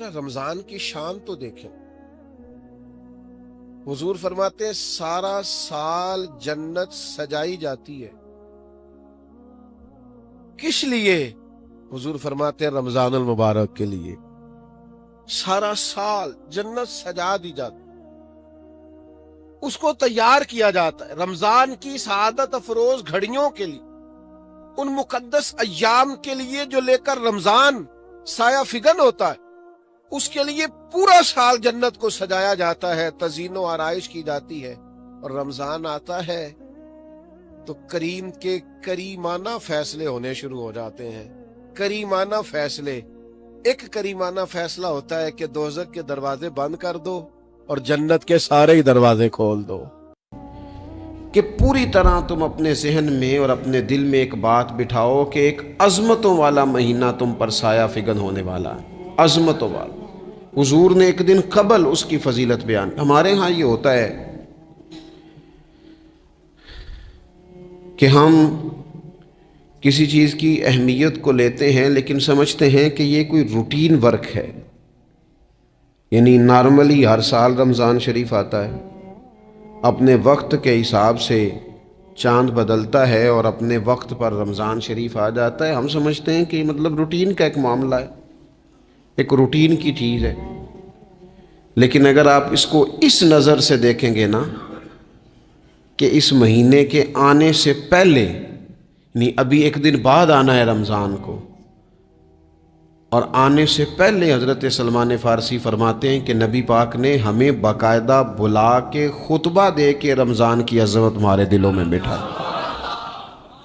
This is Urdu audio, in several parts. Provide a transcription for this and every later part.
ذرا رمضان کی شان تو دیکھیں. حضور فرماتے ہیں سارا سال جنت سجائی جاتی ہے. کس لیے؟ حضور فرماتے ہیں رمضان المبارک کے لیے. سارا سال جنت سجا دی جاتی، اس کو تیار کیا جاتا ہے رمضان کی سعادت افروز گھڑیوں کے لیے، ان مقدس ایام کے لیے جو لے کر رمضان سایہ فگن ہوتا ہے. اس کے لیے پورا سال جنت کو سجایا جاتا ہے، تزئین و آرائش کی جاتی ہے. اور رمضان آتا ہے تو کریم کے کریمانہ فیصلے ہونے شروع ہو جاتے ہیں. کریمانہ فیصلے. ایک کریمانہ فیصلہ ہوتا ہے کہ دوزخ کے دروازے بند کر دو اور جنت کے سارے ہی دروازے کھول دو. کہ پوری طرح تم اپنے ذہن میں اور اپنے دل میں ایک بات بٹھاؤ کہ ایک عظمتوں والا مہینہ تم پر سایہ فگن ہونے والا ہے. عظمتوں والا. حضور نے ایک دن قبل اس کی فضیلت بیان. ہمارے ہاں یہ ہوتا ہے کہ ہم کسی چیز کی اہمیت کو لیتے ہیں لیکن سمجھتے ہیں کہ یہ کوئی روٹین ورک ہے. یعنی نارملی ہر سال رمضان شریف آتا ہے، اپنے وقت کے حساب سے چاند بدلتا ہے اور اپنے وقت پر رمضان شریف آ جاتا ہے. ہم سمجھتے ہیں کہ مطلب روٹین کا ایک معاملہ ہے، ایک روٹین کی چیز ہے. لیکن اگر آپ اس کو اس نظر سے دیکھیں گے نا کہ اس مہینے کے آنے سے پہلے، یعنی ابھی ایک دن بعد آنا ہے رمضان کو، اور آنے سے پہلے حضرت سلمان فارسی فرماتے ہیں کہ نبی پاک نے ہمیں باقاعدہ بلا کے خطبہ دے کے رمضان کی عظمت ہمارے دلوں میں بٹھا.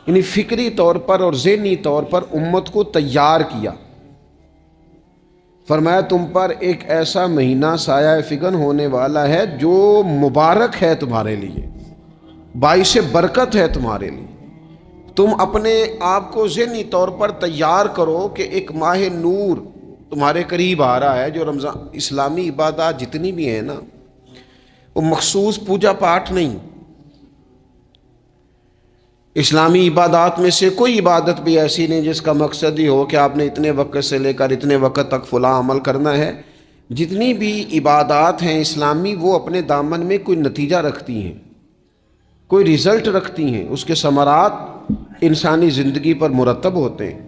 یعنی فکری طور پر اور ذہنی طور پر امت کو تیار کیا. فرمایا تم پر ایک ایسا مہینہ سایہ فگن ہونے والا ہے جو مبارک ہے تمہارے لیے، باعث برکت ہے تمہارے لیے. تم اپنے آپ کو ذہنی طور پر تیار کرو کہ ایک ماہ نور تمہارے قریب آ رہا ہے. جو رمضان اسلامی عبادات جتنی بھی ہیں نا، وہ مخصوص پوجا پاٹ نہیں. اسلامی عبادات میں سے کوئی عبادت بھی ایسی نہیں جس کا مقصد ہی ہو کہ آپ نے اتنے وقت سے لے کر اتنے وقت تک فلاں عمل کرنا ہے. جتنی بھی عبادات ہیں اسلامی، وہ اپنے دامن میں کوئی نتیجہ رکھتی ہیں، کوئی رزلٹ رکھتی ہیں. اس کے ثمرات انسانی زندگی پر مرتب ہوتے ہیں.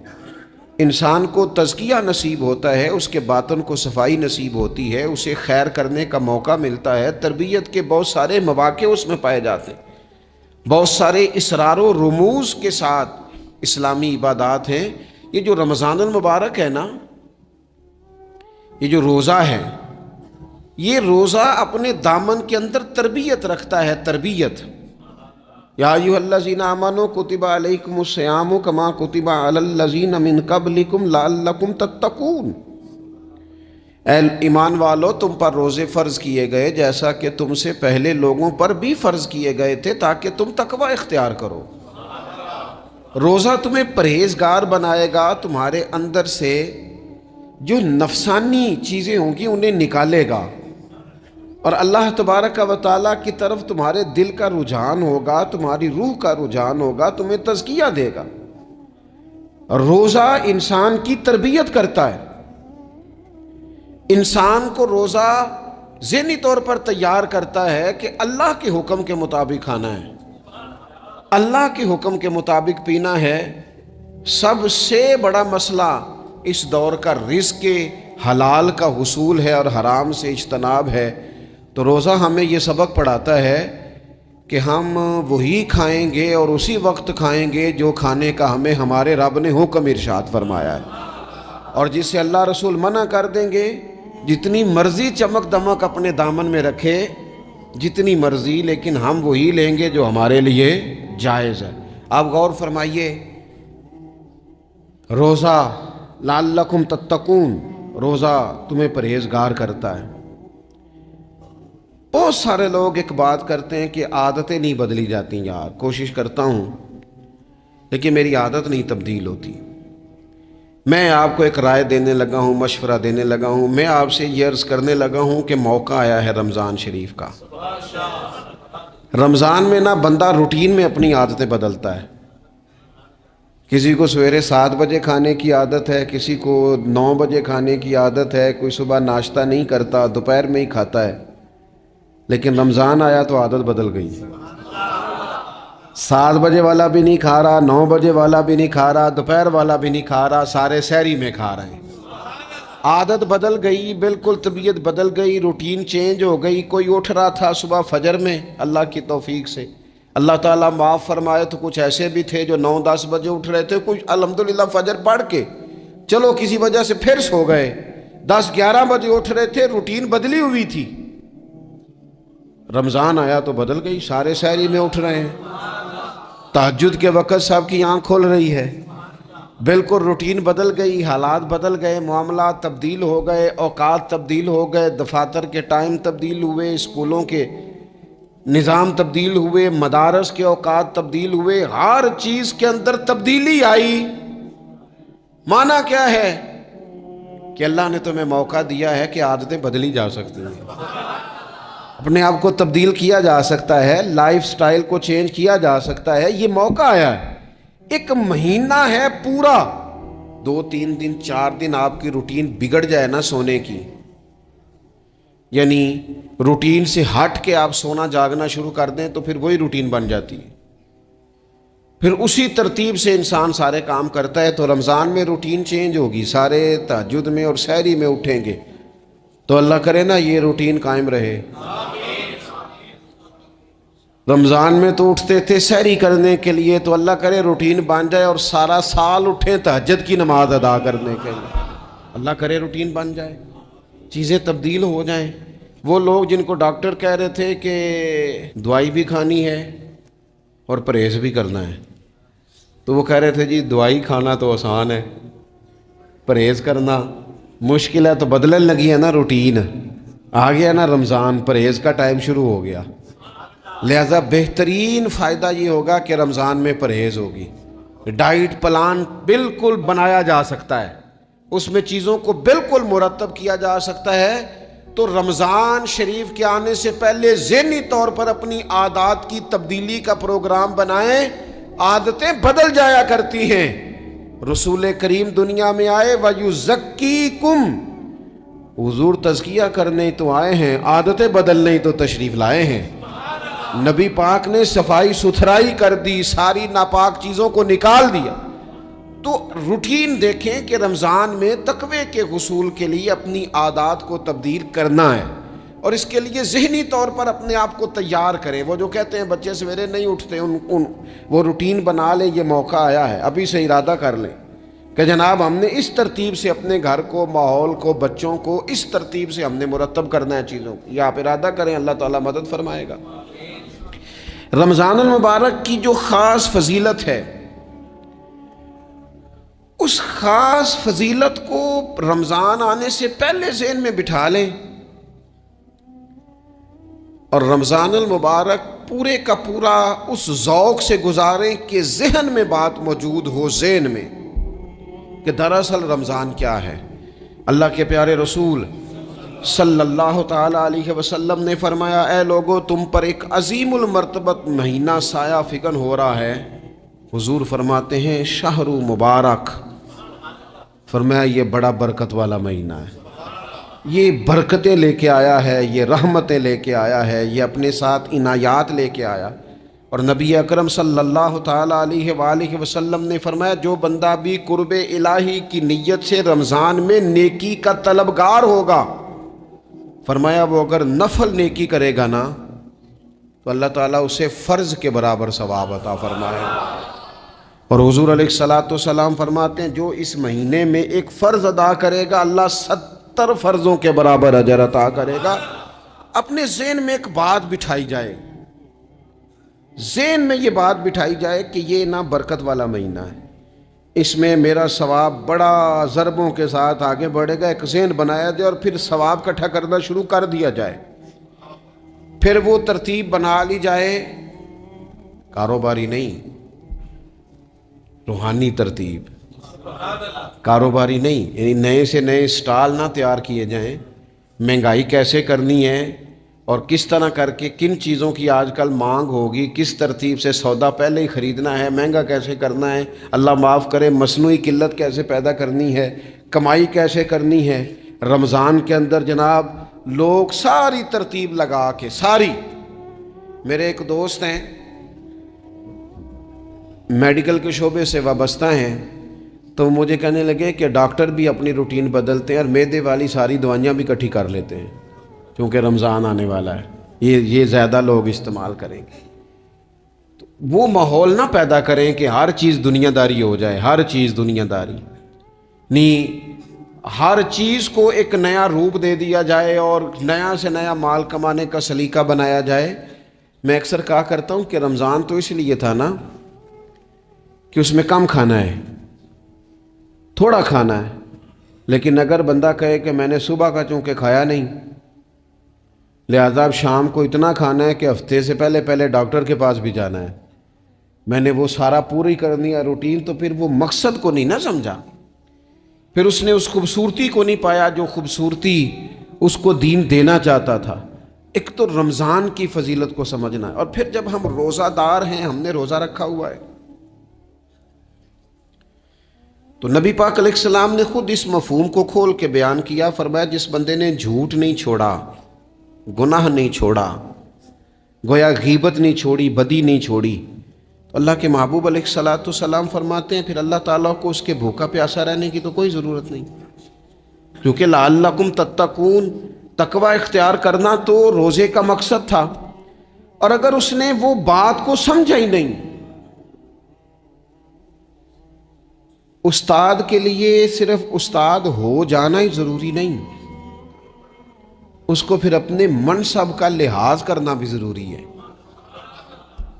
انسان کو تزکیہ نصیب ہوتا ہے، اس کے باطن کو صفائی نصیب ہوتی ہے، اسے خیر کرنے کا موقع ملتا ہے. تربیت کے بہت سارے مواقع اس میں پائے جاتے ہیں. بہت سارے اسرار و رموز کے ساتھ اسلامی عبادات ہیں. یہ جو رمضان المبارک ہے نا، یہ جو روزہ ہے، یہ روزہ اپنے دامن کے اندر تربیت رکھتا ہے. تربیت. یا ایھا الذین آمنوا کتب علیکم الصیام کما کتب علی الذین من قبلکم لعلکم تتقون. اے ایمان والو، تم پر روزے فرض کیے گئے جیسا کہ تم سے پہلے لوگوں پر بھی فرض کیے گئے تھے تاکہ تم تقوی اختیار کرو. روزہ تمہیں پرہیزگار بنائے گا، تمہارے اندر سے جو نفسانی چیزیں ہوں گی انہیں نکالے گا، اور اللہ تبارک و تعالیٰ کی طرف تمہارے دل کا رجحان ہوگا، تمہاری روح کا رجحان ہوگا، تمہیں تزکیہ دے گا. روزہ انسان کی تربیت کرتا ہے. انسان کو روزہ ذہنی طور پر تیار کرتا ہے کہ اللہ کے حکم کے مطابق کھانا ہے، اللہ کے حکم کے مطابق پینا ہے. سب سے بڑا مسئلہ اس دور کا رزق کے حلال کا حصول ہے اور حرام سے اجتناب ہے. تو روزہ ہمیں یہ سبق پڑھاتا ہے کہ ہم وہی کھائیں گے اور اسی وقت کھائیں گے جو کھانے کا ہمیں ہمارے رب نے حکم ارشاد فرمایا ہے، اور جس سے اللہ رسول منع کر دیں گے جتنی مرضی چمک دمک اپنے دامن میں رکھے، جتنی مرضی، لیکن ہم وہی لیں گے جو ہمارے لیے جائز ہے. آپ غور فرمائیے، روزہ لعلکم تتقون، روزہ تمہیں پرہیزگار کرتا ہے. بہت سارے لوگ ایک بات کرتے ہیں کہ عادتیں نہیں بدلی جاتی. یار کوشش کرتا ہوں لیکن میری عادت نہیں تبدیل ہوتی. میں آپ کو ایک رائے دینے لگا ہوں، مشورہ دینے لگا ہوں. میں آپ سے یہ عرض کرنے لگا ہوں کہ موقع آیا ہے رمضان شریف کا. رمضان میں نہ بندہ روٹین میں اپنی عادتیں بدلتا ہے کسی کو سویرے 7 بجے کھانے کی عادت ہے، کسی کو 9 بجے کھانے کی عادت ہے، کوئی صبح ناشتہ نہیں کرتا، دوپہر میں ہی کھاتا ہے، لیکن رمضان آیا تو عادت بدل گئی۔ 7 بجے والا بھی نہیں کھا رہا، 9 بجے والا بھی نہیں کھا رہا، دوپہر والا بھی نہیں کھا رہا، سارے سحری میں کھا رہے ہیں۔ عادت بدل گئی، بالکل طبیعت بدل گئی، روٹین چینج ہو گئی۔ کوئی اٹھ رہا تھا صبح فجر میں اللہ کی توفیق سے، اللہ تعالیٰ معاف فرمائے، تو کچھ ایسے بھی تھے جو 9-10 بجے اٹھ رہے تھے، کچھ الحمدللہ فجر پڑھ کے چلو کسی وجہ سے پھر سو گئے، 10-11 بجے اٹھ رہے تھے، روٹین بدلی ہوئی تھی۔ رمضان آیا تو بدل گئی، سارے سحری میں اٹھ رہے ہیں، تہجد کے وقت سب کی آنکھ کھل رہی ہے، بالکل روٹین بدل گئی، حالات بدل گئے، معاملات تبدیل ہو گئے، اوقات تبدیل ہو گئے، دفاتر کے ٹائم تبدیل ہوئے، اسکولوں کے نظام تبدیل ہوئے، مدارس کے اوقات تبدیل ہوئے، ہر چیز کے اندر تبدیلی آئی۔ معنی کیا ہے کہ اللہ نے تمہیں موقع دیا ہے کہ عادتیں بدلی جا سکتی ہیں، اپنے آپ کو تبدیل کیا جا سکتا ہے، لائف سٹائل کو چینج کیا جا سکتا ہے، یہ موقع آیا ہے۔ ایک مہینہ ہے پورا، 2-3 دن 4 دن آپ کی روٹین بگڑ جائے نا سونے کی، یعنی روٹین سے ہٹ کے آپ سونا جاگنا شروع کر دیں تو پھر وہی روٹین بن جاتی ہے، پھر اسی ترتیب سے انسان سارے کام کرتا ہے۔ تو رمضان میں روٹین چینج ہوگی، سارے تہجد میں اور سحری میں اٹھیں گے، تو اللہ کرے نا یہ روٹین قائم رہے۔ رمضان میں تو اٹھتے تھے سحری کرنے کے لیے، تو اللہ کرے روٹین بن جائے اور سارا سال اٹھیں تہجد کی نماز ادا کرنے کے لیے، اللہ کرے روٹین بن جائے، چیزیں تبدیل ہو جائیں۔ وہ لوگ جن کو ڈاکٹر کہہ رہے تھے کہ دوائی بھی کھانی ہے اور پرہیز بھی کرنا ہے، تو وہ کہہ رہے تھے جی دوائی کھانا تو آسان ہے، پرہیز کرنا مشکل ہے، تو بدلنے لگی ہے نا روٹین، آ گیا نا رمضان، پرہیز کا ٹائم شروع ہو گیا، لہذا بہترین فائدہ یہ ہوگا کہ رمضان میں پرہیز ہوگی، ڈائٹ پلان بالکل بنایا جا سکتا ہے، اس میں چیزوں کو بالکل مرتب کیا جا سکتا ہے۔ تو رمضان شریف کے آنے سے پہلے ذہنی طور پر اپنی عادات کی تبدیلی کا پروگرام بنائیں، عادتیں بدل جایا کرتی ہیں۔ رسول کریم دنیا میں آئے وَيُزَكِّيكُمْ، حضور تزکیہ کرنے تو آئے ہیں، عادتیں بدلنے تو تشریف لائے ہیں۔ نبی پاک نے صفائی ستھرائی کر دی، ساری ناپاک چیزوں کو نکال دیا۔ تو روٹین دیکھیں کہ رمضان میں تقوی کے حصول کے لیے اپنی عادات کو تبدیل کرنا ہے، اور اس کے لیے ذہنی طور پر اپنے آپ کو تیار کریں۔ وہ جو کہتے ہیں بچے سویرے نہیں اٹھتے، وہ روٹین بنا لیں، یہ موقع آیا ہے، ابھی سے ارادہ کر لیں کہ جناب ہم نے اس ترتیب سے اپنے گھر کو، ماحول کو، بچوں کو اس ترتیب سے ہم نے مرتب کرنا ہے چیزوں کو، یہ آپ ارادہ کریں، اللہ تعالیٰ مدد فرمائے گا۔ رمضان المبارک کی جو خاص فضیلت ہے، اس خاص فضیلت کو رمضان آنے سے پہلے ذہن میں بٹھا لیں، اور رمضان المبارک پورے کا پورا اس ذوق سے گزاریں کہ ذہن میں بات موجود ہو، ذہن میں کہ دراصل رمضان کیا ہے۔ اللہ کے پیارے رسول صلی اللہ تعالیٰ علیہ وسلم نے فرمایا، اے لوگو تم پر ایک عظیم المرتبت مہینہ سایہ فکن ہو رہا ہے۔ حضور فرماتے ہیں شہر مبارک، فرمایا یہ بڑا برکت والا مہینہ ہے، یہ برکتیں لے کے آیا ہے، یہ رحمتیں لے کے آیا ہے، یہ اپنے ساتھ عنایات لے کے آیا۔ اور نبی اکرم صلی اللہ تعالیٰ علیہ وآلہ وسلم نے فرمایا جو بندہ بھی قرب الہی کی نیت سے رمضان میں نیکی کا طلبگار ہوگا، فرمایا وہ اگر نفل نیکی کرے گا نا تو اللہ تعالیٰ اسے فرض کے برابر ثواب عطا فرمائے گا۔ اور حضور علیہ الصلوۃ فرماتے ہیں جو اس مہینے میں ایک فرض ادا کرے گا اللہ 70 فرضوں کے برابر اجر عطا کرے گا۔ اپنے ذہن میں ایک بات بٹھائی جائے، ذہن میں یہ بات بٹھائی جائے کہ یہ نا برکت والا مہینہ ہے، اس میں میرا ثواب بڑا ضربوں کے ساتھ آگے بڑھے گا، ایک ذہن بنایا جائے اور پھر ثواب اکٹھا کرنا شروع کر دیا جائے۔ پھر وہ ترتیب بنا لی جائے، کاروباری نہیں، روحانی ترتیب، کاروباری نہیں، یعنی نئے سے نئے سٹال نہ تیار کیے جائیں، مہنگائی کیسے کرنی ہے اور کس طرح کر کے کن چیزوں کی آج کل مانگ ہوگی، کس ترتیب سے سودا پہلے ہی خریدنا ہے، مہنگا کیسے کرنا ہے، اللہ معاف کرے مصنوعی قلت کیسے پیدا کرنی ہے، کمائی کیسے کرنی ہے۔ رمضان کے اندر جناب لوگ ساری ترتیب لگا کے ساری، میرے ایک دوست ہیں میڈیکل کے شعبے سے وابستہ ہیں، تو مجھے کہنے لگے کہ ڈاکٹر بھی اپنی روٹین بدلتے ہیں اور معدے والی ساری دوائیاں بھی اکٹھی کر لیتے ہیں کیونکہ رمضان آنے والا ہے، یہ زیادہ لوگ استعمال کریں گے۔ تو وہ ماحول نہ پیدا کریں کہ ہر چیز دنیا داری ہو جائے، ہر چیز دنیا داری نہیں، ہر چیز کو ایک نیا روپ دے دیا جائے اور نیا سے نیا مال کمانے کا سلیقہ بنایا جائے۔ میں اکثر کہا کرتا ہوں کہ رمضان تو اس لیے تھا نا کہ اس میں کم کھانا ہے، تھوڑا کھانا ہے، لیکن اگر بندہ کہے کہ میں نے صبح کا چونکہ کھایا نہیں لہذا اب شام کو اتنا کھانا ہے کہ ہفتے سے پہلے ڈاکٹر کے پاس بھی جانا ہے، میں نے وہ سارا پوری کرنی ہے روٹین، تو پھر وہ مقصد کو نہیں نہ سمجھا، پھر اس نے اس خوبصورتی کو نہیں پایا جو خوبصورتی اس کو دین دینا چاہتا تھا۔ ایک تو رمضان کی فضیلت کو سمجھنا ہے، اور پھر جب ہم روزہ دار ہیں، ہم نے روزہ رکھا ہوا ہے، تو نبی پاک علیہ السلام نے خود اس مفہوم کو کھول کے بیان کیا، فرمایا جس بندے نے جھوٹ نہیں چھوڑا، گناہ نہیں چھوڑا، گویا غیبت نہیں چھوڑی، بدی نہیں چھوڑی، تو اللہ کے محبوب علیہ الصلوۃ والسلام فرماتے ہیں پھر اللہ تعالیٰ کو اس کے بھوکا پیاسا رہنے کی تو کوئی ضرورت نہیں، کیونکہ لعلکم تتقون، تقوی اختیار کرنا تو روزے کا مقصد تھا، اور اگر اس نے وہ بات کو سمجھا ہی نہیں، استاد کے لیے صرف استاد ہو جانا ہی ضروری نہیں، اس کو پھر اپنے منصب کا لحاظ کرنا بھی ضروری ہے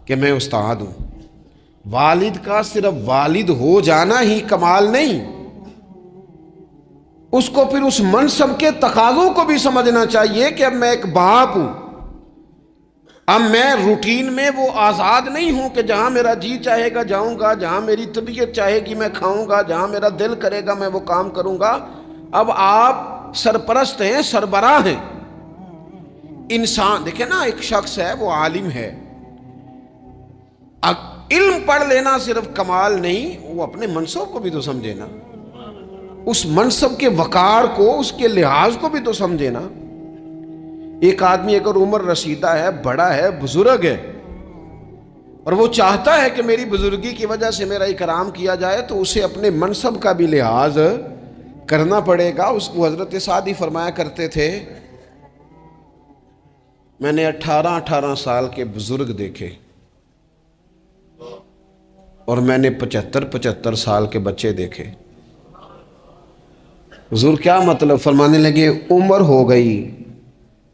کہ میں استاد ہوں۔ والد کا صرف والد ہو جانا ہی کمال نہیں، اس کو پھر اس منصب کے تقاضوں کو بھی سمجھنا چاہیے کہ اب میں ایک باپ ہوں، اب میں روٹین میں وہ آزاد نہیں ہوں کہ جہاں میرا جی چاہے گا جاؤں گا، جہاں میری طبیعت چاہے گی میں کھاؤں گا، جہاں میرا دل کرے گا میں وہ کام کروں گا۔ اب آپ سرپرست ہیں، سربراہ ہیں۔ انسان دیکھیں نا، ایک شخص ہے وہ عالم ہے، اب علم پڑھ لینا صرف کمال نہیں، وہ اپنے منصب کو بھی تو سمجھے نا، اس منصب کے وقار کو، اس کے لحاظ کو بھی تو سمجھے نا۔ ایک آدمی اگر عمر رسیدہ ہے، بڑا ہے، بزرگ ہے، اور وہ چاہتا ہے کہ میری بزرگی کی وجہ سے میرا اکرام کیا جائے، تو اسے اپنے منصب کا بھی لحاظ کرنا پڑے گا۔ اس کو حضرت سعدی فرمایا کرتے تھے میں نے 18 سال کے بزرگ دیکھے اور میں نے 75 سال کے بچے دیکھے۔ حضور کیا مطلب؟ فرمانے لگے عمر ہو گئی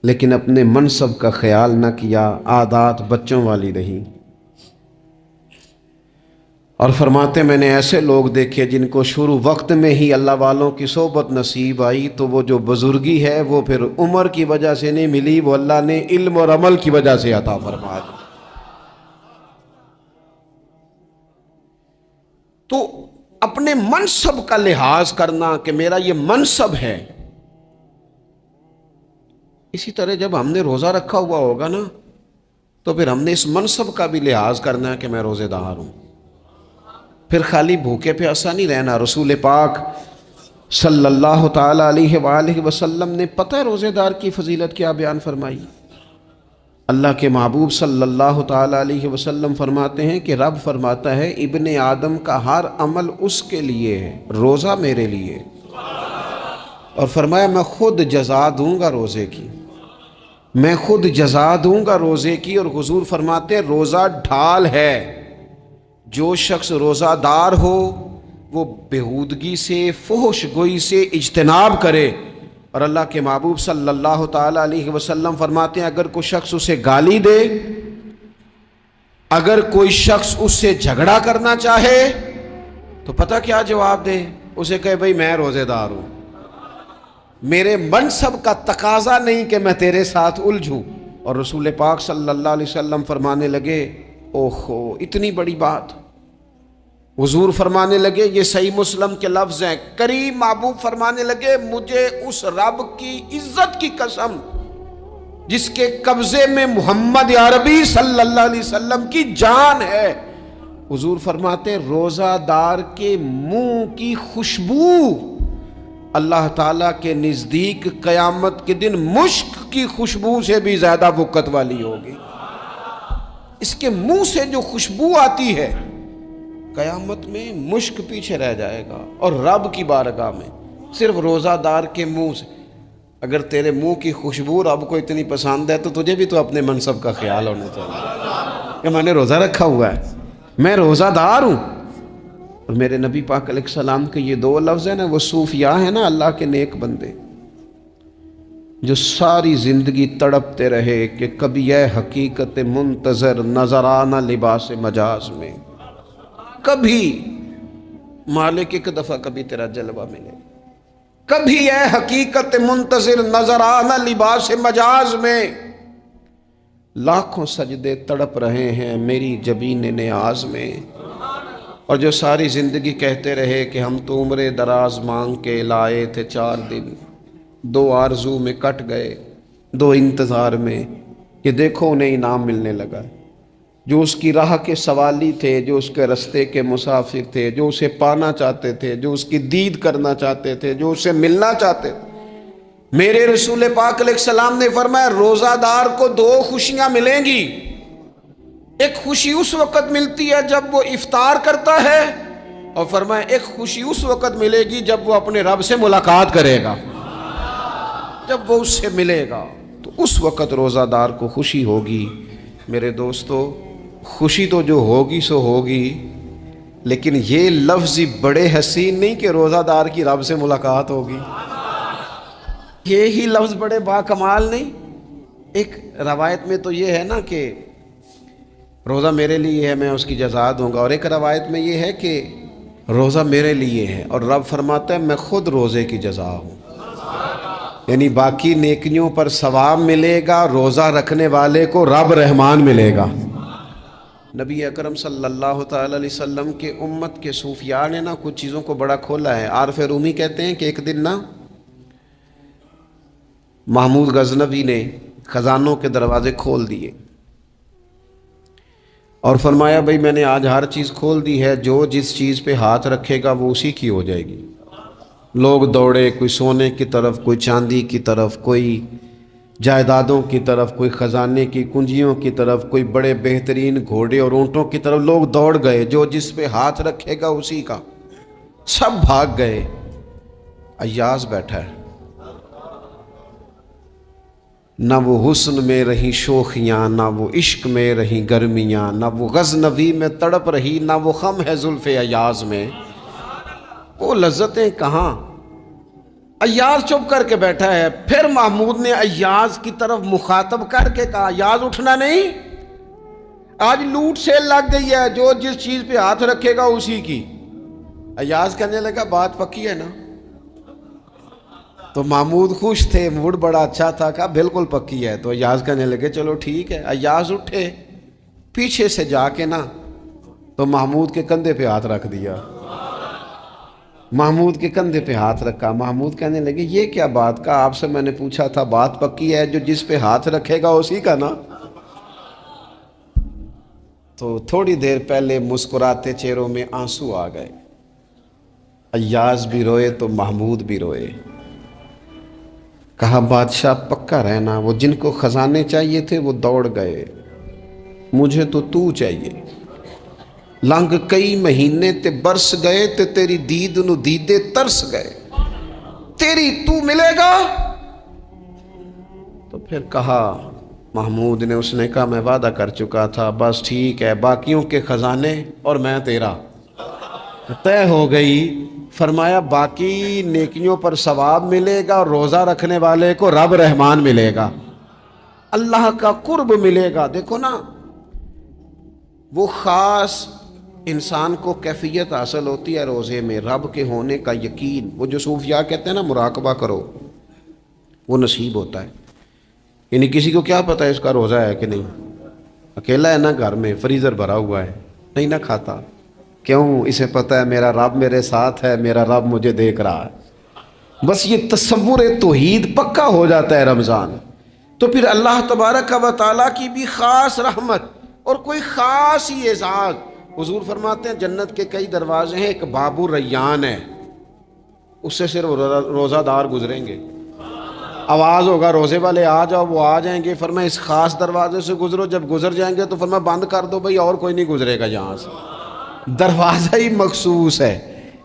لیکن اپنے منصب کا خیال نہ کیا، عادات بچوں والی رہی۔ اور فرماتے میں نے ایسے لوگ دیکھے جن کو شروع وقت میں ہی اللہ والوں کی صحبت نصیب آئی، تو وہ جو بزرگی ہے وہ پھر عمر کی وجہ سے نہیں ملی، وہ اللہ نے علم اور عمل کی وجہ سے عطا فرما دی۔ تو اپنے منصب کا لحاظ کرنا کہ میرا یہ منصب ہے۔ اسی طرح جب ہم نے روزہ رکھا ہوا ہوگا نا، تو پھر ہم نے اس منصب کا بھی لحاظ کرنا ہے کہ میں روزے دار ہوں، پھر خالی بھوکے پیاسا نہیں رہنا۔ رسول پاک صلی اللہ تعالی علیہ وآلہ وسلم نے پتہ ہے روزے دار کی فضیلت کیا بیان فرمائی؟ اللہ کے محبوب صلی اللہ تعالی علیہ وسلم فرماتے ہیں کہ رب فرماتا ہے ابن آدم کا ہر عمل اس کے لیے ہے، روزہ میرے لیے، اور فرمایا میں خود جزا دوں گا روزے کی، میں خود جزا دوں گا روزے کی۔ اور حضور فرماتے ہیں روزہ ڈھال ہے، جو شخص روزہ دار ہو وہ بےہودگی سے، فحش گوئی سے اجتناب کرے۔ اور اللہ کے محبوب صلی اللہ تعالی علیہ وسلم فرماتے ہیں اگر کوئی شخص اسے گالی دے، اگر کوئی شخص اس سے جھگڑا کرنا چاہے تو پتہ کیا جواب دے؟ اسے کہے بھئی میں روزے دار ہوں، میرے منصب کا تقاضا نہیں کہ میں تیرے ساتھ الجھوں۔ اور رسول پاک صلی اللہ علیہ وسلم فرمانے لگے اوہو اتنی بڑی بات۔ حضور فرمانے لگے، یہ صحیح مسلم کے لفظ ہیں، کریم محبوب فرمانے لگے مجھے اس رب کی عزت کی قسم جس کے قبضے میں محمد عربی صلی اللہ علیہ وسلم کی جان ہے، حضور فرماتے ہیں روزہ دار کے منہ کی خوشبو اللہ تعالیٰ کے نزدیک قیامت کے دن مشک کی خوشبو سے بھی زیادہ وقت والی ہوگی۔ اس کے منہ سے جو خوشبو آتی ہے قیامت میں مشک پیچھے رہ جائے گا، اور رب کی بارگاہ میں صرف روزہ دار کے منہ سے، اگر تیرے منہ کی خوشبو رب کو اتنی پسند ہے تو تجھے بھی تو اپنے منصب کا خیال ہونا چاہیے کہ میں نے روزہ رکھا ہوا ہے، میں روزہ دار ہوں۔ اور میرے نبی پاک علیہ السلام کے یہ دو لفظ ہیں نا، وہ صوفیاء ہیں نا، اللہ کے نیک بندے جو ساری زندگی تڑپتے رہے کہ کبھی یہ حقیقت منتظر نظر آنا لباس مجاز میں، کبھی مالک ایک دفعہ کبھی تیرا جلوہ ملے، کبھی یہ حقیقت منتظر نظر آنا لباس مجاز میں، لاکھوں سجدے تڑپ رہے ہیں میری جبین نیاز میں، اور جو ساری زندگی کہتے رہے کہ ہم تو عمر دراز مانگ کے لائے تھے 4 دن، 2 آرزو میں کٹ گئے، 2 انتظار میں، کہ دیکھو انہیں انعام ملنے لگا۔ جو اس کی راہ کے سوالی تھے، جو اس کے رستے کے مسافر تھے، جو اسے پانا چاہتے تھے، جو اس کی دید کرنا چاہتے تھے، جو اسے ملنا چاہتے تھے، میرے رسول پاک علیہ السلام نے فرمایا روزہ دار کو 2 خوشیاں ملیں گی۔ ایک خوشی اس وقت ملتی ہے جب وہ افطار کرتا ہے، اور فرمایا ایک خوشی اس وقت ملے گی جب وہ اپنے رب سے ملاقات کرے گا، جب وہ اس سے ملے گا، تو اس وقت روزہ دار کو خوشی ہوگی۔ میرے دوستو، خوشی تو جو ہوگی سو ہوگی، لیکن یہ لفظ بڑے حسین نہیں کہ روزہ دار کی رب سے ملاقات ہوگی، یہی لفظ بڑے باکمال نہیں۔ ایک روایت میں تو یہ ہے نا کہ روزہ میرے لیے ہے، میں اس کی جزا دوں گا، اور ایک روایت میں یہ ہے کہ روزہ میرے لیے ہے اور رب فرماتا ہے میں خود روزے کی جزا ہوں، یعنی باقی نیکیوں پر ثواب ملے گا، روزہ رکھنے والے کو رب رحمان ملے گا۔ نبی اکرم صلی اللہ تعالی علیہ وسلم کے امت کے صوفیاء نے نا کچھ چیزوں کو بڑا کھولا ہے۔ عارف رومی کہتے ہیں کہ ایک دن نا محمود غزنوی نے خزانوں کے دروازے کھول دیے اور فرمایا بھئی میں نے آج ہر چیز کھول دی ہے، جو جس چیز پہ ہاتھ رکھے گا وہ اسی کی ہو جائے گی۔ لوگ دوڑے، کوئی سونے کی طرف، کوئی چاندی کی طرف، کوئی جائیدادوں کی طرف، کوئی خزانے کی کنجیوں کی طرف، کوئی بڑے بہترین گھوڑے اور اونٹوں کی طرف، لوگ دوڑ گئے، جو جس پہ ہاتھ رکھے گا اسی کا، سب بھاگ گئے۔ ایاز بیٹھا ہے، نہ وہ حسن میں رہی شوخیاں، نہ وہ عشق میں رہی گرمیاں، نہ وہ غزنوی میں تڑپ رہی، نہ وہ خم ہے زلف ایاز میں، وہ لذتیں کہاں۔ ایاز چپ کر کے بیٹھا ہے۔ پھر محمود نے ایاز کی طرف مخاطب کر کے کہا ایاز اٹھنا نہیں، آج لوٹ سیل لگ گئی ہے، جو جس چیز پہ ہاتھ رکھے گا اسی کی۔ ایاز کہنے لگا بات پکی ہے نا؟ تو محمود خوش تھے، موڈ بڑا اچھا تھا، کہا بالکل پکی ہے۔ تو ایاز کہنے لگے چلو ٹھیک ہے۔ ایاز اٹھے، پیچھے سے جا کے نا تو محمود کے کندھے پہ ہاتھ رکھ دیا، محمود کے کندھے پہ ہاتھ رکھا۔ محمود کہنے لگے یہ کیا بات کا، آپ سے میں نے پوچھا تھا بات پکی ہے، جو جس پہ ہاتھ رکھے گا اسی کا نا۔ تو تھوڑی دیر پہلے مسکراتے چہروں میں آنسو آ گئے، ایاز بھی روئے تو محمود بھی روئے۔ کہا بادشاہ پکا رہنا، وہ جن کو خزانے چاہیے تھے وہ دوڑ گئے، مجھے تو چاہیے۔ لنگ کئی مہینے تے برس گئے تے تیری دید نو دیدے ترس گئے، تیری تو ملے گا۔ تو پھر کہا محمود نے، اس نے کہا میں وعدہ کر چکا تھا، بس ٹھیک ہے، باقیوں کے خزانے اور میں تیرا، طے ہو گئی۔ فرمایا باقی نیکیوں پر ثواب ملے گا اور روزہ رکھنے والے کو رب رحمان ملے گا، اللہ کا قرب ملے گا۔ دیکھو نا، وہ خاص انسان کو کیفیت حاصل ہوتی ہے روزے میں، رب کے ہونے کا یقین۔ وہ جو صوفیاء کہتے ہیں نا مراقبہ کرو، وہ نصیب ہوتا ہے۔ یعنی کسی کو کیا پتہ ہے اس کا روزہ ہے کہ نہیں، اکیلا ہے نا گھر میں، فریزر بھرا ہوا ہے، نہیں نہ کھاتا، کیوں؟ اسے پتہ ہے میرا رب میرے ساتھ ہے، میرا رب مجھے دیکھ رہا ہے۔ بس یہ تصور توحید پکا ہو جاتا ہے رمضان، تو پھر اللہ تبارک و تعالیٰ کی بھی خاص رحمت اور کوئی خاص ہی اعزاز. حضور فرماتے ہیں جنت کے کئی دروازے ہیں، ایک باب الریان ہے، اس سے صرف روزہ دار گزریں گے. آواز ہوگا روزے والے آ جاؤ، وہ آ جائیں گے. فرمایا اس خاص دروازے سے گزرو. جب گزر جائیں گے تو فرمایا بند کر دو بھائی، اور کوئی نہیں گزرے گا یہاں سے. دروازہ ہی مخصوص ہے،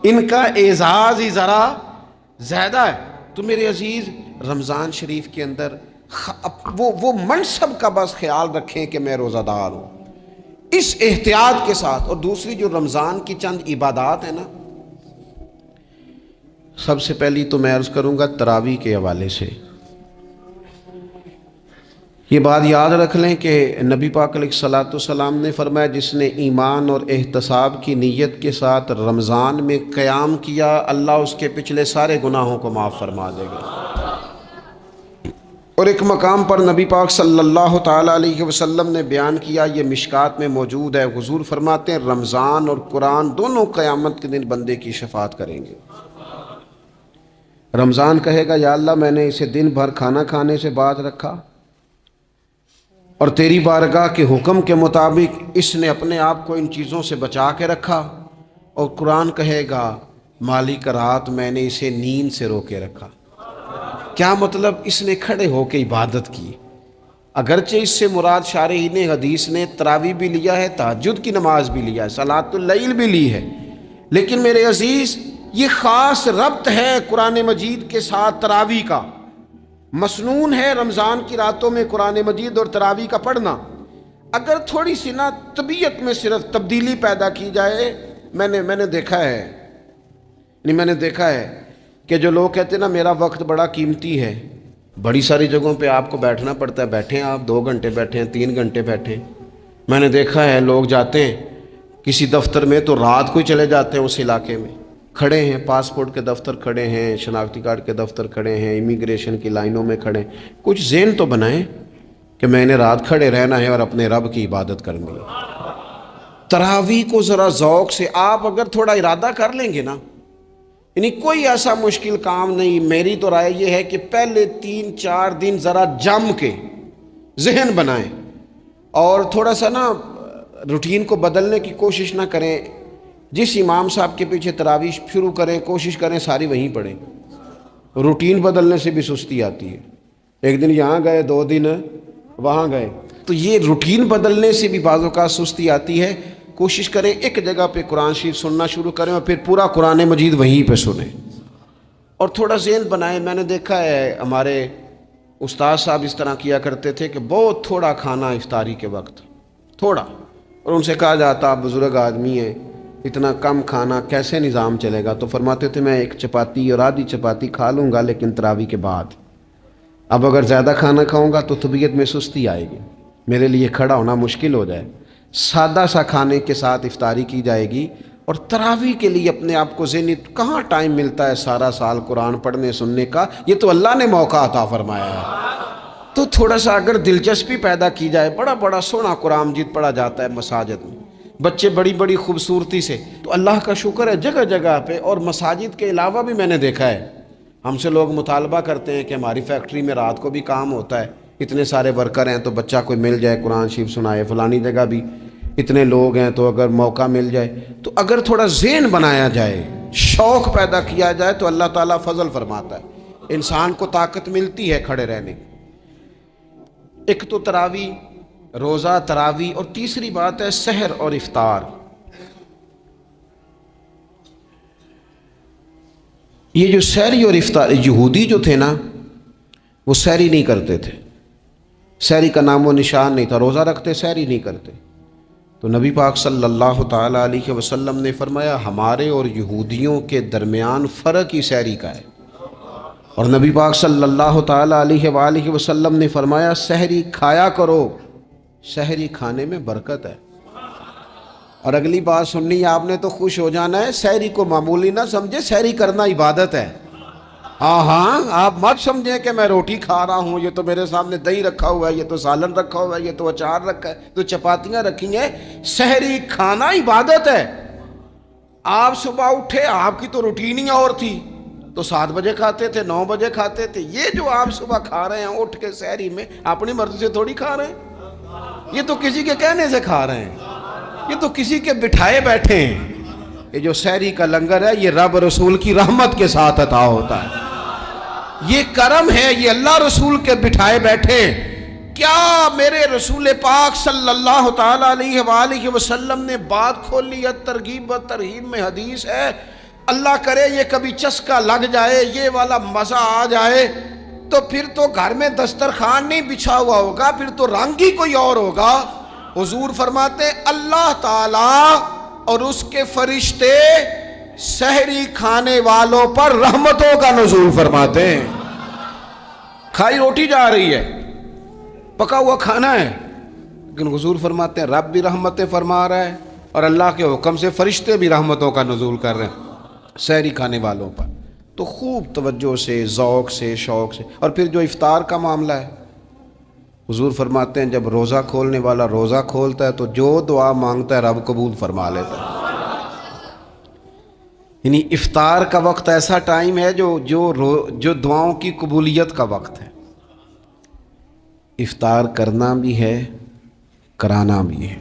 ان کا اعزاز ہی ذرا زیادہ ہے. تو میرے عزیز رمضان شریف کے اندر وہ منصب کا بس خیال رکھیں کہ میں روزہ دار ہوں، اس احتیاط کے ساتھ. اور دوسری جو رمضان کی چند عبادات ہیں نا، سب سے پہلی تو میں عرض کروں گا تراویح کے حوالے سے. یہ بات یاد رکھ لیں کہ نبی پاک علیہ الصلوۃ والسلام نے فرمایا جس نے ایمان اور احتساب کی نیت کے ساتھ رمضان میں قیام کیا، اللہ اس کے پچھلے سارے گناہوں کو معاف فرما دے گا. اور ایک مقام پر نبی پاک صلی اللہ تعالیٰ علیہ وسلم نے بیان کیا، یہ مشکات میں موجود ہے. حضور فرماتے ہیں رمضان اور قرآن دونوں قیامت کے دن بندے کی شفاعت کریں گے. رمضان کہے گا یا اللہ میں نے اسے دن بھر کھانا کھانے سے باز رکھا اور تیری بارگاہ کے حکم کے مطابق اس نے اپنے آپ کو ان چیزوں سے بچا کے رکھا. اور قرآن کہے گا مالک رات میں نے اسے نیند سے روکے رکھا. کیا مطلب؟ اس نے کھڑے ہو کے عبادت کی. اگرچہ اس سے مراد شارحین حدیث نے تراویح بھی لیا ہے، تہجد کی نماز بھی لیا ہے، صلاۃ اللیل بھی لی ہے، لیکن میرے عزیز یہ خاص ربط ہے قرآن مجید کے ساتھ تراویح کا. مسنون ہے رمضان کی راتوں میں قرآن مجید اور تراویح کا پڑھنا. اگر تھوڑی سی نا طبیعت میں صرف تبدیلی پیدا کی جائے، میں نے دیکھا ہے کہ جو لوگ کہتے ہیں نا میرا وقت بڑا قیمتی ہے، بڑی ساری جگہوں پہ آپ کو بیٹھنا پڑتا ہے، بیٹھیں آپ 2 گھنٹے بیٹھیں، 3 گھنٹے بیٹھیں. میں نے دیکھا ہے لوگ جاتے ہیں کسی دفتر میں تو رات کو ہی چلے جاتے ہیں اس علاقے میں، کھڑے ہیں پاسپورٹ کے دفتر کھڑے ہیں، شناختی کارڈ کے دفتر کھڑے ہیں، امیگریشن کی لائنوں میں کھڑے ہیں. کچھ ذہن تو بنائیں کہ میں نے رات کھڑے رہنا ہے اور اپنے رب کی عبادت کرنی ہے. تراویح کو ذرا ذوق سے آپ اگر تھوڑا ارادہ کر لیں گے نا، یعنی کوئی ایسا مشکل کام نہیں. میری تو رائے یہ ہے کہ پہلے 3-4 دن ذرا جم کے ذہن بنائیں اور تھوڑا سا نا روٹین کو بدلنے کی کوشش نہ کریں. جس امام صاحب کے پیچھے تراویح شروع کریں کوشش کریں ساری وہیں پڑھیں. روٹین بدلنے سے بھی سستی آتی ہے. ایک دن یہاں گئے 2 دن وہاں گئے، تو یہ روٹین بدلنے سے بھی بعض اوقات سستی آتی ہے. کوشش کریں ایک جگہ پہ قرآن شریف سننا شروع کریں اور پھر پورا قرآن مجید وہیں پہ سنیں اور تھوڑا ذہن بنائیں. میں نے دیکھا ہے ہمارے استاد صاحب اس طرح کیا کرتے تھے کہ بہت تھوڑا کھانا افطاری کے وقت، تھوڑا، اور ان سے کہا جاتا آپ بزرگ آدمی ہیں اتنا کم کھانا کیسے نظام چلے گا؟ تو فرماتے تھے میں 1 چپاتی اور آدھی چپاتی کھا لوں گا لیکن تراویح کے بعد. اب اگر زیادہ کھانا کھاؤں گا تو طبیعت میں سستی آئے گی، میرے لیے کھڑا ہونا مشکل ہو جائے. سادہ سا کھانے کے ساتھ افطاری کی جائے گی. اور تراویح کے لیے اپنے آپ کو ذہنی کہاں ٹائم ملتا ہے سارا سال قرآن پڑھنے سننے کا؟ یہ تو اللہ نے موقع عطا فرمایا ہے. تو تھوڑا سا اگر دلچسپی پیدا کی جائے، بڑا سونا قرآن مجید پڑھا جاتا ہے مساجد میں، بچے بڑی خوبصورتی سے، تو اللہ کا شکر ہے جگہ جگہ پہ. اور مساجد کے علاوہ بھی میں نے دیکھا ہے ہم سے لوگ مطالبہ کرتے ہیں کہ ہماری فیکٹری میں رات کو بھی کام ہوتا ہے، اتنے سارے ورکر ہیں تو بچہ کوئی مل جائے قرآن شریف سنائے، فلانی جگہ بھی اتنے لوگ ہیں تو اگر موقع مل جائے. تو اگر تھوڑا ذہن بنایا جائے، شوق پیدا کیا جائے تو اللہ تعالیٰ فضل فرماتا ہے، انسان کو طاقت ملتی ہے کھڑے رہنے کی. ایک تو تراویح، روزہ، تراویح، اور تیسری بات ہے سحر اور افطار. یہ جو سحری اور افطار، یہودی جو تھے نا وہ سحری نہیں کرتے تھے، سحری کا نام و نشان نہیں تھا، روزہ رکھتے سحری نہیں کرتے. تو نبی پاک صلی اللہ تعالیٰ علیہ وسلم نے فرمایا ہمارے اور یہودیوں کے درمیان فرق ہی سحری کا ہے. اور نبی پاک صلی اللہ تعالیٰ علیہ وآلہ وسلم نے فرمایا سحری کھایا کرو، سحری کھانے میں برکت ہے. اور اگلی بات سننی ہے آپ نے تو خوش ہو جانا ہے، سحری کو معمولی نہ سمجھے، سحری کرنا عبادت ہے. ہاں آپ مت سمجھیں کہ میں روٹی کھا رہا ہوں، یہ تو میرے سامنے دہی رکھا ہوا ہے، یہ تو سالن رکھا ہوا ہے، یہ تو اچار رکھا ہے، تو چپاتیاں رکھی ہیں. سحری کھانا عبادت ہے. آپ صبح اٹھے، آپ کی تو روٹین ہی اور تھی، تو 7 بجے کھاتے تھے، 9 بجے کھاتے تھے۔ یہ جو آپ صبح کھا رہے ہیں اٹھ کے سحری میں، اپنی مرضی سے تھوڑی کھا رہے ہیں، یہ تو کسی کے کہنے سے کھا رہے ہیں، یہ تو کسی کے بٹھائے بیٹھے ہیں۔ یہ جو سحری کا لنگر ہے یہ رب رسول کی رحمت کے ساتھ عطا ہوتا ہے، یہ کرم ہے، یہ اللہ رسول کے بٹھائے بیٹھے۔ کیا میرے رسول پاک صلی اللہ تعالیٰ علیہ وآلہ وسلم نے بات کھولی ہے، ترغیب و ترہیب میں حدیث ہے، اللہ کرے یہ کبھی چسکا لگ جائے، یہ والا مزہ آ جائے تو پھر تو گھر میں دسترخوان نہیں بچھا ہوا ہوگا، پھر تو رنگ ہی کوئی اور ہوگا۔ حضور فرماتے ہیں اللہ تعالیٰ اور اس کے فرشتے سحری کھانے والوں پر رحمتوں کا نزول فرماتے ہیں۔ کھائی روٹی جا رہی ہے، پکا ہوا کھانا ہے، لیکن حضور فرماتے ہیں رب بھی رحمتیں فرما رہا ہے اور اللہ کے حکم سے فرشتے بھی رحمتوں کا نزول کر رہے ہیں سحری کھانے والوں پر۔ تو خوب توجہ سے، ذوق سے، شوق سے۔ اور پھر جو افطار کا معاملہ ہے، حضور فرماتے ہیں جب روزہ کھولنے والا روزہ کھولتا ہے تو جو دعا مانگتا ہے رب قبول فرما لیتا ہے۔ یعنی افطار کا وقت ایسا ٹائم ہے جو دعاؤں کی قبولیت کا وقت ہے۔ افطار کرنا بھی ہے، کرانا بھی ہے۔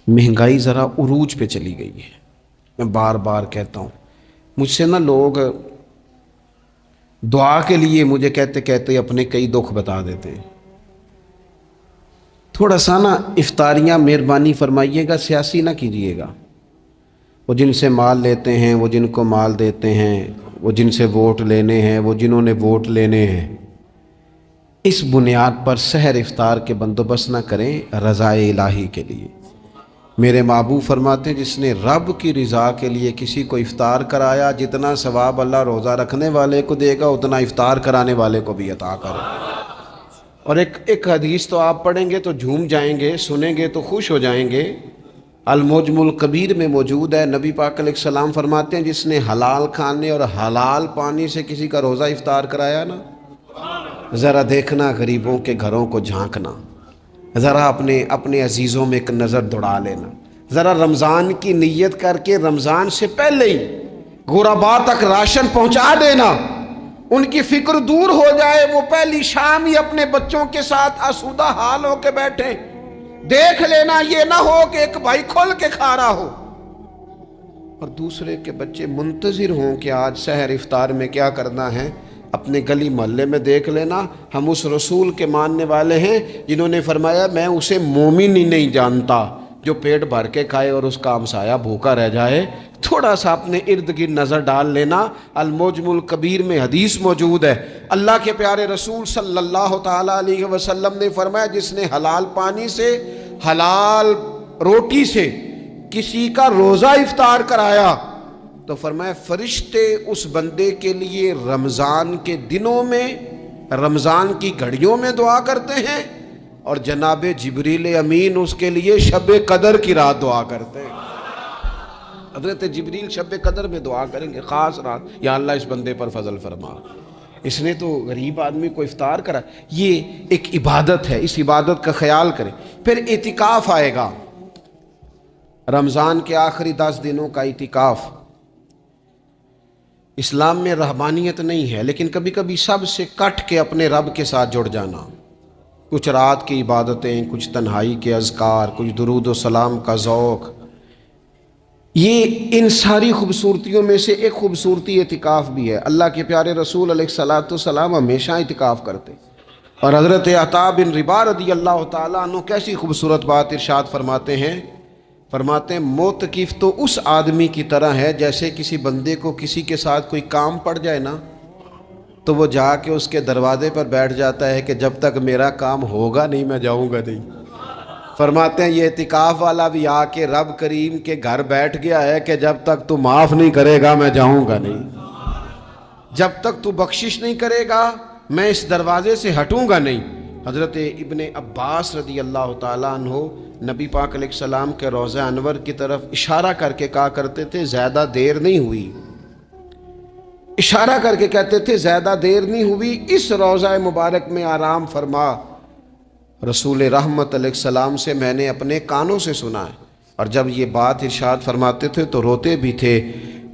مہنگائی ذرا عروج پہ چلی گئی ہے، میں بار بار کہتا ہوں، مجھ سے نا لوگ دعا کے لیے مجھے کہتے کہتے اپنے کئی دکھ بتا دیتے ہیں۔ تھوڑا سا نا افطاریاں مہربانی فرمائیے گا سیاسی نہ کیجیے گا۔ وہ جن سے مال لیتے ہیں، وہ جن کو مال دیتے ہیں، وہ جن سے ووٹ لینے ہیں، وہ جنہوں نے ووٹ لینے ہیں، اس بنیاد پر سحر افطار کے بندوبست نہ کریں رضا الہی کے لیے۔ میرے محبوب فرماتے ہیں جس نے رب کی رضا کے لیے کسی کو افطار کرایا، جتنا ثواب اللہ روزہ رکھنے والے کو دے گا اتنا افطار کرانے والے کو بھی عطا کرے۔ اور ایک حدیث تو آپ پڑھیں گے تو جھوم جائیں گے، سنیں گے تو خوش ہو جائیں گے، المعجم الکبیر میں موجود ہے۔ نبی پاک علیہ السلام فرماتے ہیں جس نے حلال کھانے اور حلال پانی سے کسی کا روزہ افطار کرایا نا، ذرا دیکھنا غریبوں کے گھروں کو جھانکنا، ذرا اپنے عزیزوں میں ایک نظر دوڑا لینا، ذرا رمضان کی نیت کر کے رمضان سے پہلے ہی غرباء تک راشن پہنچا دینا، ان کی فکر دور ہو جائے، وہ پہلی شام ہی اپنے بچوں کے ساتھ آسودہ حال ہو کے بیٹھیں۔ دیکھ لینا یہ نہ ہو کہ ایک بھائی کھل کے کھا رہا ہو اور دوسرے کے بچے منتظر ہوں کہ آج سحر افطار میں کیا کرنا ہے۔ اپنے گلی محلے میں دیکھ لینا، ہم اس رسول کے ماننے والے ہیں جنہوں نے فرمایا میں اسے مومن ہی نہیں جانتا جو پیٹ بھر کے کھائے اور اس کا ہمسایہ بھوکا رہ جائے۔ تھوڑا سا اپنے ارد گرد نظر ڈال لینا۔ المعجم الکبیر میں حدیث موجود ہے، اللہ کے پیارے رسول صلی اللہ تعالیٰ علیہ وسلم نے فرمایا جس نے حلال پانی سے، حلال روٹی سے کسی کا روزہ افطار کرایا تو فرمایا فرشتے اس بندے کے لیے رمضان کے دنوں میں، رمضان کی گھڑیوں میں دعا کرتے ہیں، اور جناب جبریل امین اس کے لیے شب قدر کی رات دعا کرتے ہیں۔ حضرت جبریل شب قدر میں دعا کریں گے، خاص رات، یا اللہ اس بندے پر فضل فرما، اس نے تو غریب آدمی کو افطار کرا۔ یہ ایک عبادت ہے، اس عبادت کا خیال کریں۔ پھر اعتکاف آئے گا، رمضان کے آخری 10 دنوں کا اعتکاف۔ اسلام میں رہبانیت نہیں ہے، لیکن کبھی کبھی سب سے کٹ کے اپنے رب کے ساتھ جڑ جانا، کچھ رات کی عبادتیں، کچھ تنہائی کے اذکار، کچھ درود و سلام کا ذوق، یہ ان ساری خوبصورتیوں میں سے ایک خوبصورتی اعتکاف بھی ہے۔ اللہ کے پیارے رسول علیہ الصلاۃ والسلام ہمیشہ اعتکاف کرتے، اور حضرت عطا بن رباح رضی اللہ تعالیٰ عنہ کیسی خوبصورت بات ارشاد فرماتے ہیں، فرماتے ہیں معتکف تو اس آدمی کی طرح ہے جیسے کسی بندے کو کسی کے ساتھ کوئی کام پڑ جائے نا تو وہ جا کے اس کے دروازے پر بیٹھ جاتا ہے کہ جب تک میرا کام ہوگا نہیں میں جاؤں گا نہیں۔ فرماتے ہیں یہ اعتکاف والا بھی آ کے رب کریم کے گھر بیٹھ گیا ہے کہ جب تک تو معاف نہیں کرے گا میں جاؤں گا نہیں، جب تک تو بخشش نہیں کرے گا میں اس دروازے سے ہٹوں گا نہیں۔ حضرت ابن عباس رضی اللہ تعالیٰ عنہ نبی پاک علیہ السلام کے روضہ انور کی طرف اشارہ کر کے کہا کرتے تھے زیادہ دیر نہیں ہوئی، اشارہ کر کے کہتے تھے زیادہ دیر نہیں ہوئی، اس روضہ مبارک میں آرام فرما۔ رسول رحمت علیہ السلام سے میں نے اپنے کانوں سے سنا ہے، اور جب یہ بات ارشاد فرماتے تھے تو روتے بھی تھے۔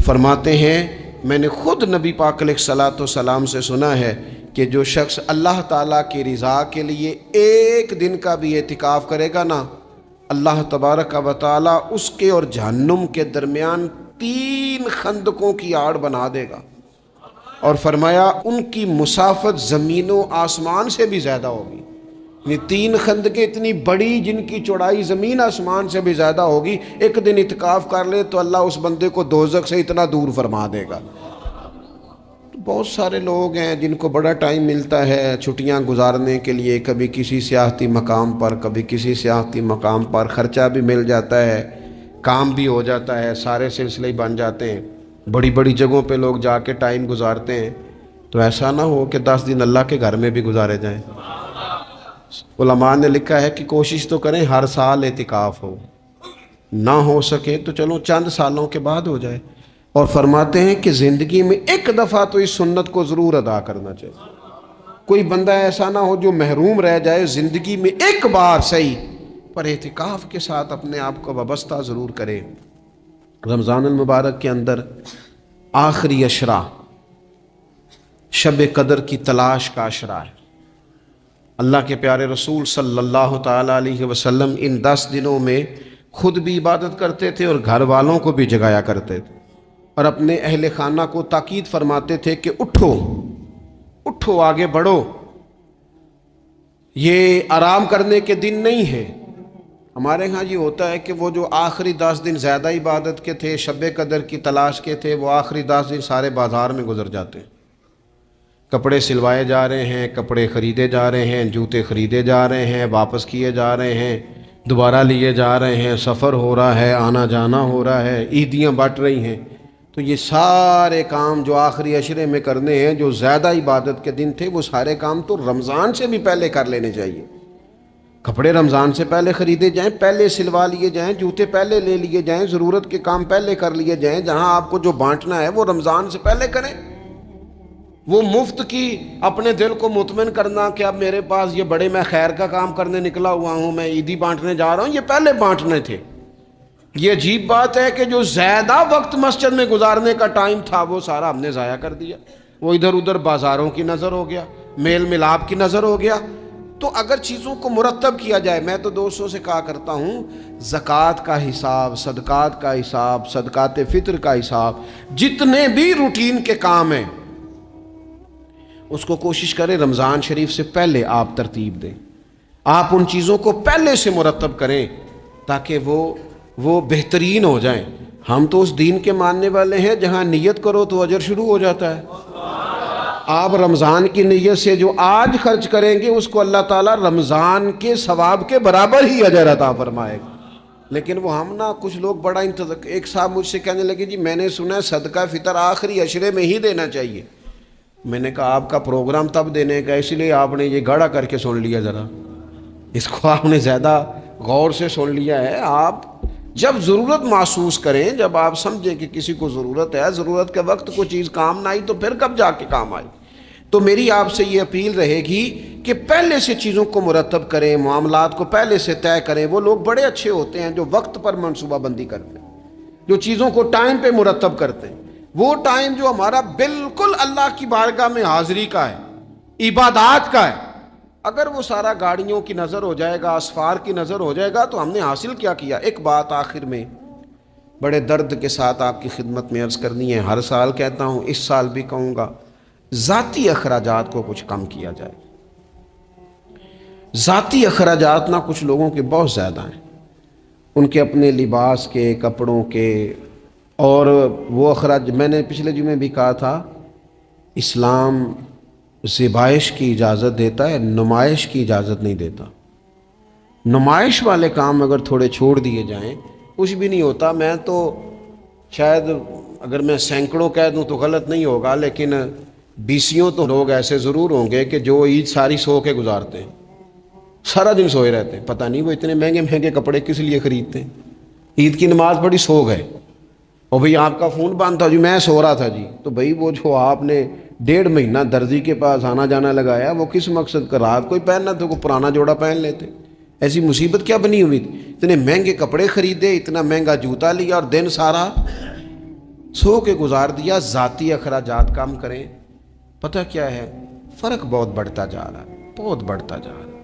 فرماتے ہیں میں نے خود نبی پاک علیہ الصلاۃ والسلام سے سنا ہے کہ جو شخص اللہ تعالیٰ کی رضا کے لیے ایک دن کا بھی اعتکاف کرے گا نا، اللہ تبارک و تعالیٰ اس کے اور جہنم کے درمیان 3 خندقوں کی آڑ بنا دے گا، اور فرمایا ان کی مسافت زمین و آسمان سے بھی زیادہ ہوگی۔ یہ 3 خندقیں اتنی بڑی جن کی چوڑائی زمین آسمان سے بھی زیادہ ہوگی، ایک دن اعتکاف کر لے تو اللہ اس بندے کو دوزخ سے اتنا دور فرما دے گا۔ بہت سارے لوگ ہیں جن کو بڑا ٹائم ملتا ہے چھٹیاں گزارنے کے لیے، کبھی کسی سیاحتی مقام پر، کبھی کسی سیاحتی مقام پر، خرچہ بھی مل جاتا ہے، کام بھی ہو جاتا ہے، سارے سلسلے بن جاتے ہیں، بڑی بڑی جگہوں پہ لوگ جا کے ٹائم گزارتے ہیں۔ تو ایسا نہ ہو کہ 10 دن اللہ کے گھر میں بھی گزارے جائیں۔ علماء نے لکھا ہے کہ کوشش تو کریں ہر سال اعتکاف ہو، نہ ہو سکے تو چلو چند سالوں کے بعد ہو جائے، اور فرماتے ہیں کہ زندگی میں ایک دفعہ تو اس سنت کو ضرور ادا کرنا چاہیے۔ کوئی بندہ ایسا نہ ہو جو محروم رہ جائے، زندگی میں ایک بار صحیح پر اعتکاف کے ساتھ اپنے آپ کو وابستہ ضرور کرے۔ رمضان المبارک کے اندر آخری عشرہ شب قدر کی تلاش کا عشرہ ہے۔ اللہ کے پیارے رسول صلی اللہ تعالیٰ علیہ وسلم ان 10 دنوں میں خود بھی عبادت کرتے تھے اور گھر والوں کو بھی جگایا کرتے تھے، اور اپنے اہل خانہ کو تاکید فرماتے تھے کہ اٹھو اٹھو، آگے بڑھو، یہ آرام کرنے کے دن نہیں ہیں۔ ہمارے ہاں یہ ہوتا ہے کہ وہ جو آخری 10 دن زیادہ عبادت کے تھے، شب قدر کی تلاش کے تھے، وہ آخری 10 دن سارے بازار میں گزر جاتے ہیں، کپڑے سلوائے جا رہے ہیں، کپڑے خریدے جا رہے ہیں، جوتے خریدے جا رہے ہیں، واپس کیے جا رہے ہیں، دوبارہ لیے جا رہے ہیں، سفر ہو رہا ہے، آنا جانا ہو رہا ہے، عیدیاں بٹ رہی ہیں۔ تو یہ سارے کام جو آخری عشرے میں کرنے ہیں، جو زیادہ عبادت کے دن تھے، وہ سارے کام تو رمضان سے بھی پہلے کر لینے چاہیے۔ کپڑے رمضان سے پہلے خریدے جائیں، پہلے سلوا لیے جائیں، جوتے پہلے لے لیے جائیں، ضرورت کے کام پہلے کر لیے جائیں۔ جہاں آپ کو جو بانٹنا ہے وہ رمضان سے پہلے کریں۔ وہ مفت کی اپنے دل کو مطمئن کرنا کہ اب میرے پاس یہ بڑے میں خیر کا کام کرنے نکلا ہوا ہوں، میں عیدی بانٹنے جا رہا ہوں، یہ پہلے بانٹنے تھے۔ یہ عجیب بات ہے کہ جو زیادہ وقت مسجد میں گزارنے کا ٹائم تھا وہ سارا ہم نے ضائع کر دیا۔ وہ ادھر ادھر بازاروں کی نظر ہو گیا، میل ملاپ کی نظر ہو گیا۔ تو اگر چیزوں کو مرتب کیا جائے، میں تو دوستوں سے کہا کرتا ہوں، زکوٰۃ کا حساب، صدقات کا حساب، صدقات فطر کا حساب، جتنے بھی روٹین کے کام ہیں اس کو کوشش کریں رمضان شریف سے پہلے آپ ترتیب دیں، آپ ان چیزوں کو پہلے سے مرتب کریں تاکہ وہ بہترین ہو جائیں۔ ہم تو اس دین کے ماننے والے ہیں جہاں نیت کرو تو اجر شروع ہو جاتا ہے۔ آپ رمضان کی نیت سے جو آج خرچ کریں گے اس کو اللہ تعالیٰ رمضان کے ثواب کے برابر ہی اجر عطا فرمائے گا۔ لیکن وہ ہم نا کچھ لوگ بڑا ایک صاحب مجھ سے کہنے لگے جی میں نے سنا ہے صدقہ فطر آخری عشرے میں ہی دینا چاہیے۔ میں نے کہا آپ کا پروگرام تب دینے کا، اس لیے آپ نے یہ گاڑا کر کے سن لیا، ذرا اس کو آپ نے زیادہ غور سے سن لیا ہے۔ آپ جب ضرورت محسوس کریں، جب آپ سمجھیں کہ کسی کو ضرورت ہے، ضرورت کے وقت کوئی چیز کام نہ آئی تو پھر کب جا کے کام آئی۔ تو میری آپ سے یہ اپیل رہے گی کہ پہلے سے چیزوں کو مرتب کریں، معاملات کو پہلے سے طے کریں۔ وہ لوگ بڑے اچھے ہوتے ہیں جو وقت پر منصوبہ بندی کرتے ہیں، جو چیزوں کو ٹائم پہ مرتب کرتے ہیں۔ وہ ٹائم جو ہمارا بالکل اللہ کی بارگاہ میں حاضری کا ہے، عبادات کا ہے، اگر وہ سارا گاڑیوں کی نظر ہو جائے گا، اسفار کی نظر ہو جائے گا تو ہم نے حاصل کیا کیا۔ ایک بات آخر میں بڑے درد کے ساتھ آپ کی خدمت میں عرض کرنی ہے، ہر سال کہتا ہوں، اس سال بھی کہوں گا، ذاتی اخراجات کو کچھ کم کیا جائے۔ ذاتی اخراجات نہ کچھ لوگوں کے بہت زیادہ ہیں، ان کے اپنے لباس کے، کپڑوں کے، اور وہ اخراج میں نے پچھلے جمعے بھی کہا تھا، اسلام ذبائش کی اجازت دیتا ہے، نمائش کی اجازت نہیں دیتا۔ نمائش والے کام اگر تھوڑے چھوڑ دیے جائیں، کچھ بھی نہیں ہوتا۔ میں تو شاید اگر میں سینکڑوں کہہ دوں تو غلط نہیں ہوگا، لیکن 20 تو لوگ ایسے ضرور ہوں گے کہ جو عید ساری سو کے گزارتے ہیں، سارا دن سوئے رہتے ہیں۔ پتہ نہیں وہ اتنے مہنگے مہنگے کپڑے کس لیے خریدتے ہیں۔ عید کی نماز پڑھی، سو گئے، اور بھئی آپ کا فون بند تھا جی، میں سو رہا تھا جی۔ تو بھئی وہ جو آپ نے 1.5 مہینہ درزی کے پاس آنا جانا لگایا، وہ کس مقصد کا؟ رات کوئی پہننا تو کوئی پرانا جوڑا پہن لیتے۔ ایسی مصیبت کیا بنی ہوئی تھی؟ اتنے مہنگے کپڑے خریدے، اتنا مہنگا جوتا لیا، اور دن سارا سو کے گزار دیا، ذاتی اخراجات کم کریں، پتہ کیا ہے فرق بہت بڑھتا جا رہا ہے، بہت بڑھتا جا رہا ہے۔